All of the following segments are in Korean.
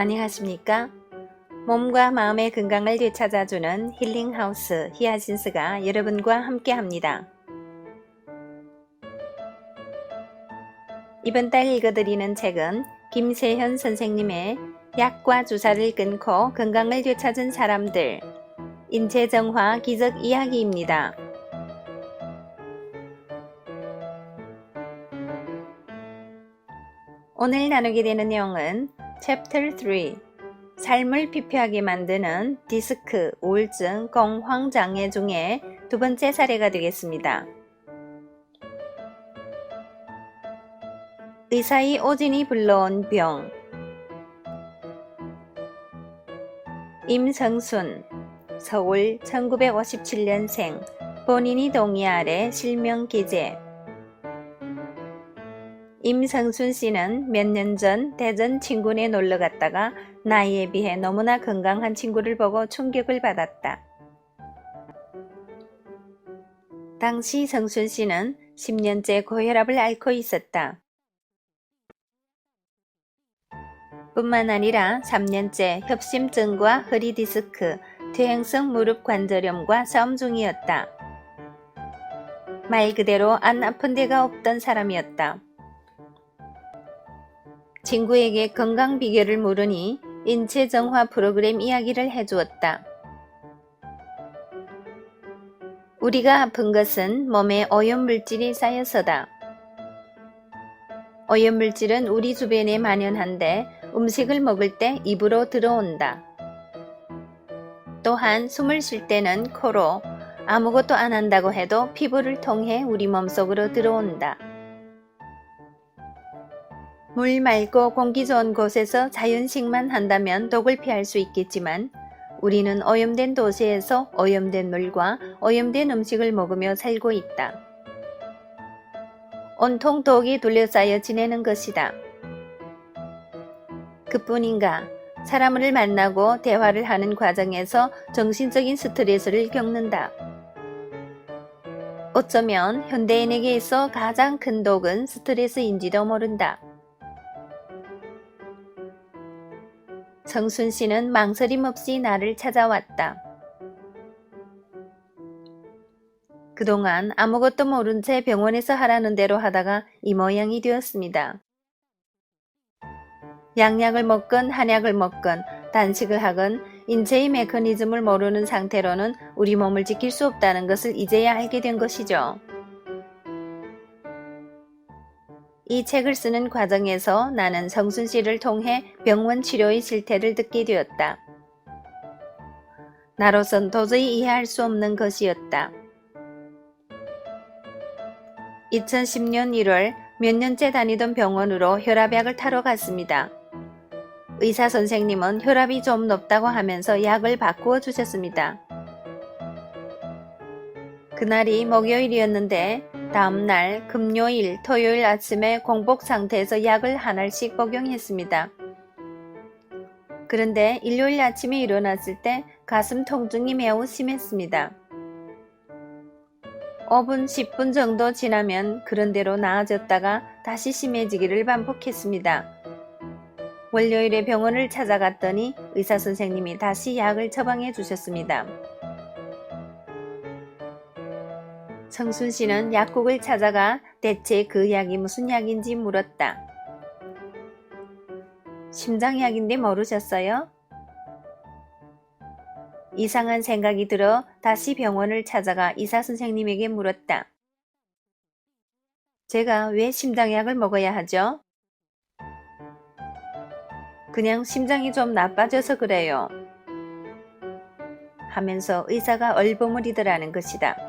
안녕하십니까? 몸과 마음의 건강을 되찾아주는 힐링하우스 히아신스가 여러분과 함께합니다. 이번 달 읽어드리는 책은 김세현 선생님의 약과 주사를 끊고 건강을 되찾은 사람들, 인체정화 기적 이야기입니다. 오늘 나누게 되는 내용은 Chapter 3 삶을 피폐하게 만드는 디스크, 우울증, 공황장애 중에 두 번째 사례가 되겠습니다. 의사의 오진이 불러온 병. 임성순, 서울 1957년생, 본인이 동의 아래 실명 기재. 임성순 씨는 몇 년 전 대전 친구네 놀러 갔다가 나이에 비해 너무나 건강한 친구를 보고 충격을 받았다. 당시 성순 씨는 10년째 고혈압을 앓고 있었다. 뿐만 아니라 3년째 협심증과 허리 디스크, 퇴행성 무릎 관절염과 싸움 중이었다. 말 그대로 안 아픈 데가 없던 사람이었다. 친구에게 건강 비결을 물으니 인체정화 프로그램 이야기를 해주었다. 우리가 아픈 것은 몸에 오염물질이 쌓여서다. 오염물질은 우리 주변에 만연한데 음식을 먹을 때 입으로 들어온다. 또한 숨을 쉴 때는 코로, 아무것도 안 한다고 해도 피부를 통해 우리 몸속으로 들어온다. 물 맑고 공기 좋은 곳에서 자연식만 한다면 독을 피할 수 있겠지만 우리는 오염된 도시에서 오염된 물과 오염된 음식을 먹으며 살고 있다. 온통 독이 둘러싸여 지내는 것이다. 그뿐인가, 사람을 만나고 대화를 하는 과정에서 정신적인 스트레스를 겪는다. 어쩌면 현대인에게 있어 가장 큰 독은 스트레스인지도 모른다. 성순 씨는 망설임 없이 나를 찾아왔다. 그동안 아무것도 모른 채 병원에서 하라는 대로 하다가 이 모양이 되었습니다. 양약을 먹건 한약을 먹건 단식을 하건 인체의 메커니즘을 모르는 상태로는 우리 몸을 지킬 수 없다는 것을 이제야 알게 된 것이죠. 이 책을 쓰는 과정에서 나는 성순 씨를 통해 병원 치료의 실태를 듣게 되었다. 나로선 도저히 이해할 수 없는 것이었다. 2010년 1월 몇 년째 다니던 병원으로 혈압약을 타러 갔습니다. 의사 선생님은 혈압이 좀 높다고 하면서 약을 바꾸어 주셨습니다. 그날이 목요일이었는데 다음날 금요일, 토요일 아침에 공복 상태에서 약을 한 알씩 복용했습니다. 그런데 일요일 아침에 일어났을 때 가슴 통증이 매우 심했습니다. 5분, 10분 정도 지나면 그런대로 나아졌다가 다시 심해지기를 반복했습니다. 월요일에 병원을 찾아갔더니 의사 선생님이 다시 약을 처방해 주셨습니다. 성순 씨는 약국을 찾아가 대체 그 약이 무슨 약인지 물었다. 심장약인데 모르셨어요? 이상한 생각이 들어 다시 병원을 찾아가 의사 선생님에게 물었다. 제가 왜 심장약을 먹어야 하죠? 그냥 심장이 좀 나빠져서 그래요. 하면서 의사가 얼버무리더라는 것이다.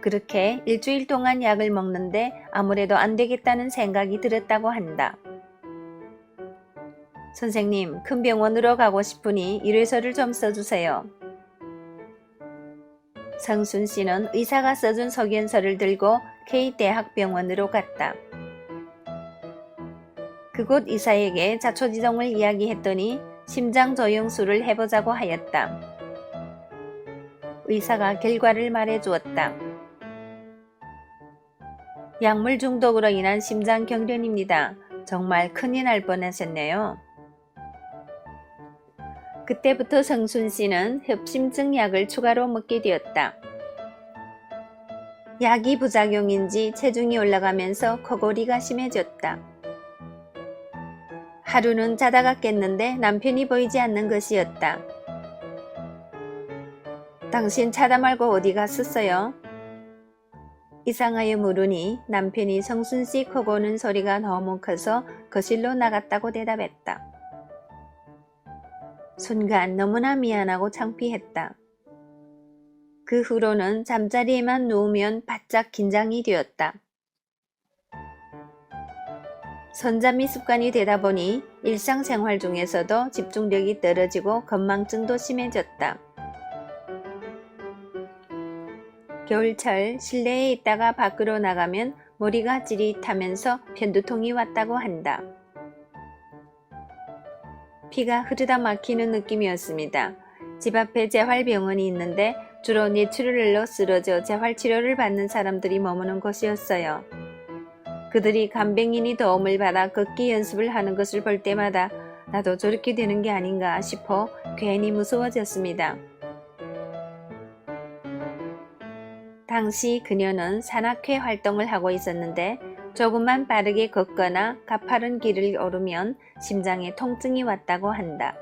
그렇게 일주일 동안 약을 먹는데 아무래도 안 되겠다는 생각이 들었다고 한다. 선생님, 큰 병원으로 가고 싶으니 일회서를 좀 써주세요. 성순 씨는 의사가 써준 소견서를 들고 K대학병원으로 갔다. 그곳 의사에게 자초지종을 이야기했더니 심장조영술을 해보자고 하였다. 의사가 결과를 말해주었다. 약물 중독으로 인한 심장경련입니다. 정말 큰일 날 뻔하셨네요. 그때부터 성순 씨는 협심증 약을 추가로 먹게 되었다. 약이 부작용인지 체중이 올라가면서 코골이가 심해졌다. 하루는 자다가 깼는데 남편이 보이지 않는 것이었다. 당신 자다 말고 어디 갔었어요? 이상하여 물으니 남편이 성순 씨 코 고는 소리가 너무 커서 거실로 나갔다고 대답했다. 순간 너무나 미안하고 창피했다. 그 후로는 잠자리에만 누우면 바짝 긴장이 되었다. 선잠이 습관이 되다 보니 일상생활 중에서도 집중력이 떨어지고 건망증도 심해졌다. 겨울철 실내에 있다가 밖으로 나가면 머리가 찌릿하면서 편두통이 왔다고 한다. 피가 흐르다 막히는 느낌이었습니다. 집 앞에 재활병원이 있는데 주로 뇌출혈로 쓰러져 재활치료를 받는 사람들이 머무는 곳이었어요. 그들이 간병인이 도움을 받아 걷기 연습을 하는 것을 볼 때마다 나도 저렇게 되는 게 아닌가 싶어 괜히 무서워졌습니다. 당시 그녀는 산악회 활동을 하고 있었는데 조금만 빠르게 걷거나 가파른 길을 오르면 심장에 통증이 왔다고 한다.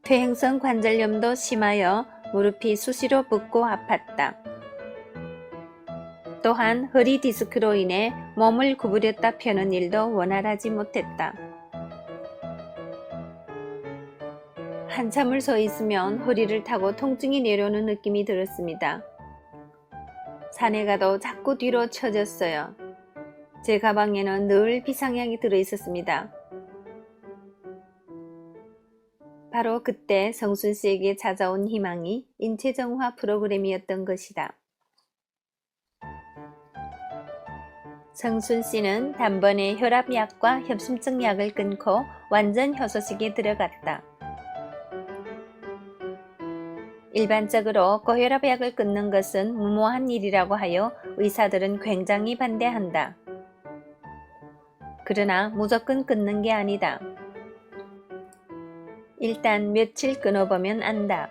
퇴행성 관절염도 심하여 무릎이 수시로 붓고 아팠다. 또한 허리 디스크로 인해 몸을 구부렸다 펴는 일도 원활하지 못했다. 한참을 서 있으면 허리를 타고 통증이 내려오는 느낌이 들었습니다. 산에 가도 자꾸 뒤로 처졌어요. 제 가방에는 늘 비상약이 들어있었습니다. 바로 그때 성순 씨에게 찾아온 희망이 인체정화 프로그램이었던 것이다. 성순 씨는 단번에 혈압약과 협심증 약을 끊고 완전 효소식에 들어갔다. 일반적으로 고혈압약을 끊는 것은 무모한 일이라고 하여 의사들은 굉장히 반대한다. 그러나 무조건 끊는 게 아니다. 일단 며칠 끊어보면 안다.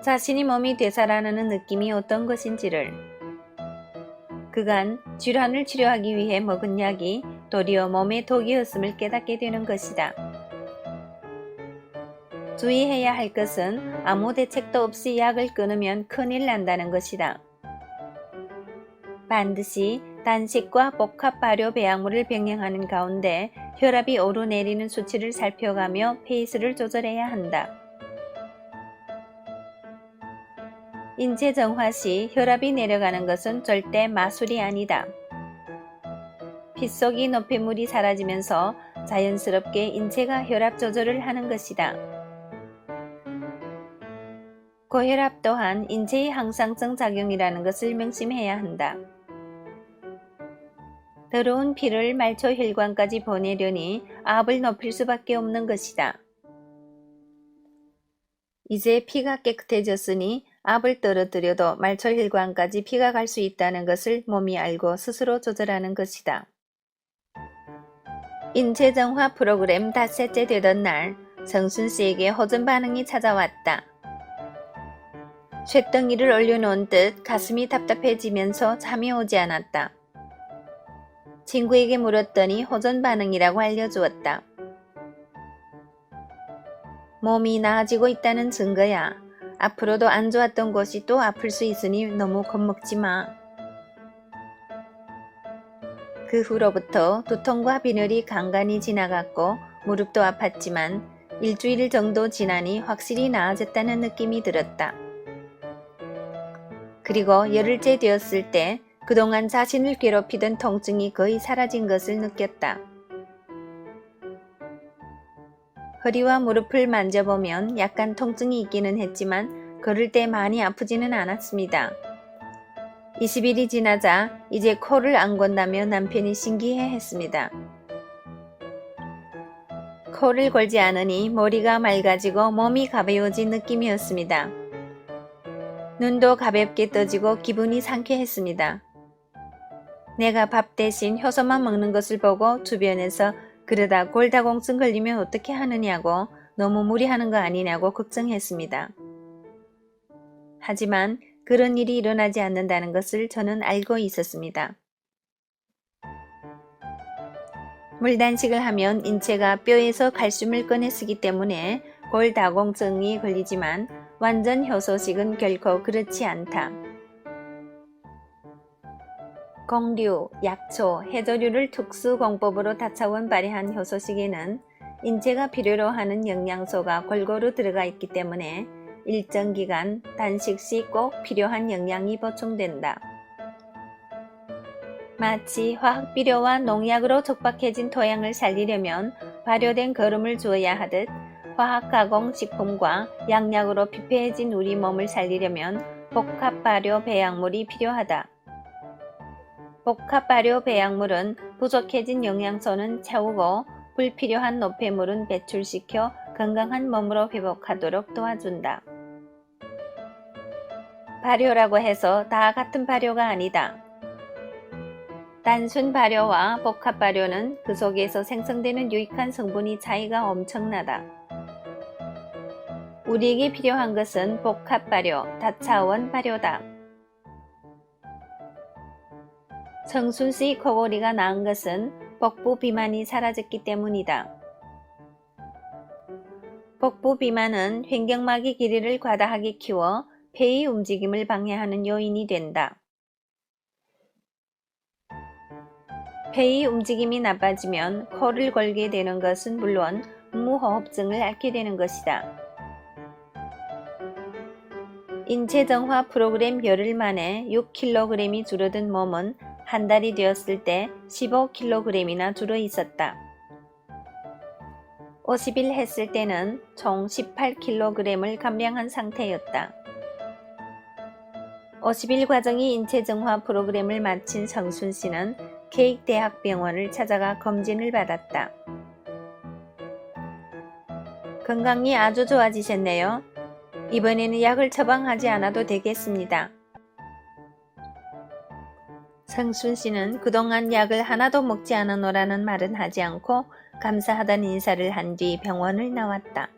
자신이 몸이 되살아나는 느낌이 어떤 것인지를. 그간 질환을 치료하기 위해 먹은 약이 도리어 몸에 독이었음을 깨닫게 되는 것이다. 주의해야 할 것은 아무 대책도 없이 약을 끊으면 큰일 난다는 것이다. 반드시 단식과 복합 발효 배양물을 병행하는 가운데 혈압이 오르내리는 수치를 살펴가며 페이스를 조절해야 한다. 인체 정화 시 혈압이 내려가는 것은 절대 마술이 아니다. 피 속의 노폐물이 사라지면서 자연스럽게 인체가 혈압 조절을 하는 것이다. 고혈압 또한 인체의 항상성 작용이라는 것을 명심해야 한다. 더러운 피를 말초 혈관까지 보내려니 압을 높일 수밖에 없는 것이다. 이제 피가 깨끗해졌으니 압을 떨어뜨려도 말초 혈관까지 피가 갈 수 있다는 것을 몸이 알고 스스로 조절하는 것이다. 인체정화 프로그램 닷새째 되던 날 성순 씨에게 호전 반응이 찾아왔다. 쇳덩이를 올려놓은 듯 가슴이 답답해지면서 잠이 오지 않았다. 친구에게 물었더니 호전 반응이라고 알려주었다. 몸이 나아지고 있다는 증거야. 앞으로도 안 좋았던 곳이 또 아플 수 있으니 너무 겁먹지 마. 그 후로부터 두통과 빈혈이 간간히 지나갔고 무릎도 아팠지만 일주일 정도 지나니 확실히 나아졌다는 느낌이 들었다. 그리고 열흘째 되었을 때 그동안 자신을 괴롭히던 통증이 거의 사라진 것을 느꼈다. 허리와 무릎을 만져보면 약간 통증이 있기는 했지만 걸을 때 많이 아프지는 않았습니다. 20일이 지나자 이제 코를 안 곤다며 남편이 신기해했습니다. 코를 골지 않으니 머리가 맑아지고 몸이 가벼워진 느낌이었습니다. 눈도 가볍게 떠지고 기분이 상쾌했습니다. 내가 밥 대신 효소만 먹는 것을 보고 주변에서 그러다 골다공증 걸리면 어떻게 하느냐고 너무 무리하는 거 아니냐고 걱정했습니다. 하지만 그런 일이 일어나지 않는다는 것을 저는 알고 있었습니다. 물단식을 하면 인체가 뼈에서 칼슘을 꺼내 쓰기 때문에 골다공증이 걸리지만 완전 효소식은 결코 그렇지 않다. 공류, 약초, 해조류를 특수공법으로 다차원 발휘한 효소식에는 인체가 필요로 하는 영양소가 골고루 들어가 있기 때문에 일정 기간 단식 시 꼭 필요한 영양이 보충된다. 마치 화학비료와 농약으로 촉박해진 토양을 살리려면 발효된 거름을 주어야 하듯 화학가공식품과 양약으로 피폐해진 우리 몸을 살리려면 복합발효 배양물이 필요하다. 복합발효 배양물은 부족해진 영양소는 채우고 불필요한 노폐물은 배출시켜 건강한 몸으로 회복하도록 도와준다. 발효라고 해서 다 같은 발효가 아니다. 단순 발효와 복합 발효는 그 속에서 생성되는 유익한 성분이 차이가 엄청나다. 우리에게 필요한 것은 복합 발효, 다차원 발효다. 성순씨 코골이가 나은 것은 복부 비만이 사라졌기 때문이다. 복부 비만은 횡격막의 길이를 과다하게 키워 폐의 움직임을 방해하는 요인이 된다. 폐의 움직임이 나빠지면 코를 골게 되는 것은 물론 무호흡증을 앓게 되는 것이다. 인체정화 프로그램 열흘 만에 6kg이 줄어든 몸은 한 달이 되었을 때 15kg이나 줄어 있었다. 50일 했을 때는 총 18kg을 감량한 상태였다. 50일 과정의 인체정화 프로그램을 마친 성순씨는 케익대학병원을 찾아가 검진을 받았다. 건강이 아주 좋아지셨네요. 이번에는 약을 처방하지 않아도 되겠습니다. 성순씨는 그동안 약을 하나도 먹지 않았노라는 말은 하지 않고 감사하다는 인사를 한 뒤 병원을 나왔다.